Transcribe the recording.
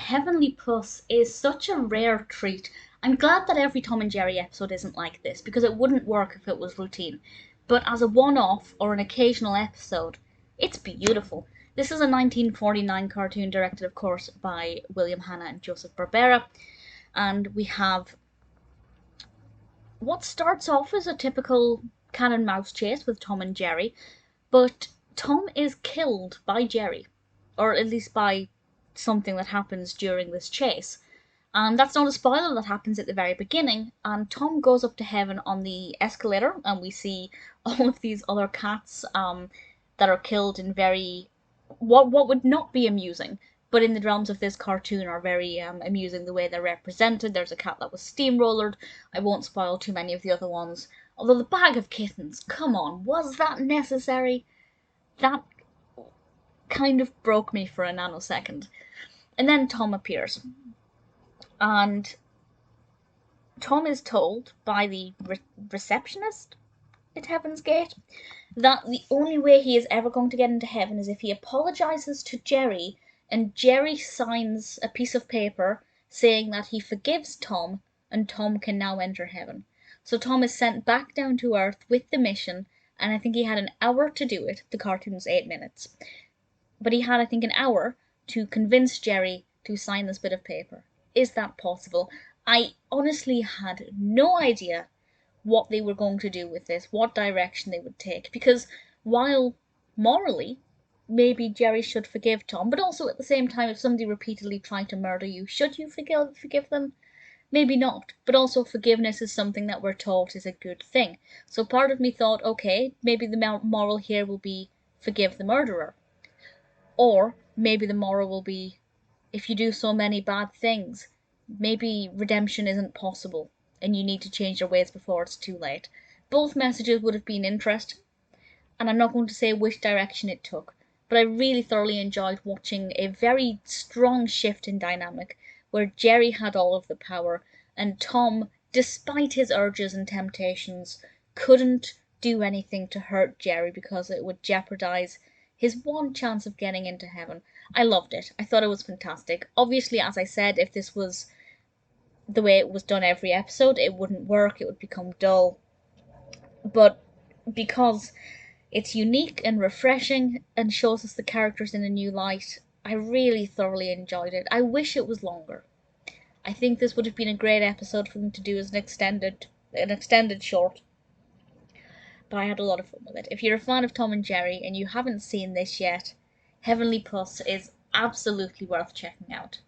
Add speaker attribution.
Speaker 1: Heavenly Puss is such a rare treat. I'm glad that every Tom and Jerry episode isn't like this, because it wouldn't work if it was routine. But as a one-off or an occasional episode, it's beautiful. This is a 1949 cartoon directed, of course, by William Hanna and Joseph Barbera, and we have what starts off as a typical cat and mouse chase with Tom and Jerry, but Tom is killed by Jerry, or at least by something that happens during this chase. And that's not a spoiler, that happens at the very beginning. And Tom goes up to heaven on the escalator, and we see all of these other cats that are killed in very what would not be amusing, but in the realms of this cartoon are very amusing the way they're represented. There's a cat that was steamrollered. I won't spoil too many of the other ones. Although the bag of kittens, come on, was that necessary? That kind of broke me for a nanosecond. And then Tom appears. And Tom is told by the receptionist at Heaven's Gate that the only way he is ever going to get into heaven is if he apologizes to Jerry, and Jerry signs a piece of paper saying that he forgives Tom, and Tom can now enter heaven. So Tom is sent back down to Earth with the mission, and I think he had an hour to do it. The cartoon's 8 minutes. But he had, I think, an hour to convince Jerry to sign this bit of paper. Is that possible? I honestly had no idea what they were going to do with this, what direction they would take, because while morally maybe Jerry should forgive Tom, but also at the same time, if somebody repeatedly tried to murder you, should you forgive them? Maybe not, but also forgiveness is something that we're taught is a good thing. So part of me thought, okay, maybe the moral here will be forgive the murderer. Or maybe the moral will be, if you do so many bad things, maybe redemption isn't possible and you need to change your ways before it's too late. Both messages would have been interesting, and I'm not going to say which direction it took, but I really thoroughly enjoyed watching a very strong shift in dynamic where Jerry had all of the power and Tom, despite his urges and temptations, couldn't do anything to hurt Jerry because it would jeopardize his one chance of getting into heaven. I loved it. I thought it was fantastic. Obviously, as I said, if this was the way it was done every episode, it wouldn't work, it would become dull. But because it's unique and refreshing and shows us the characters in a new light, I really thoroughly enjoyed it. I wish it was longer. I think this would have been a great episode for them to do as an extended short. But I had a lot of fun with it. If you're a fan of Tom and Jerry and you haven't seen this yet, Heavenly Puss is absolutely worth checking out.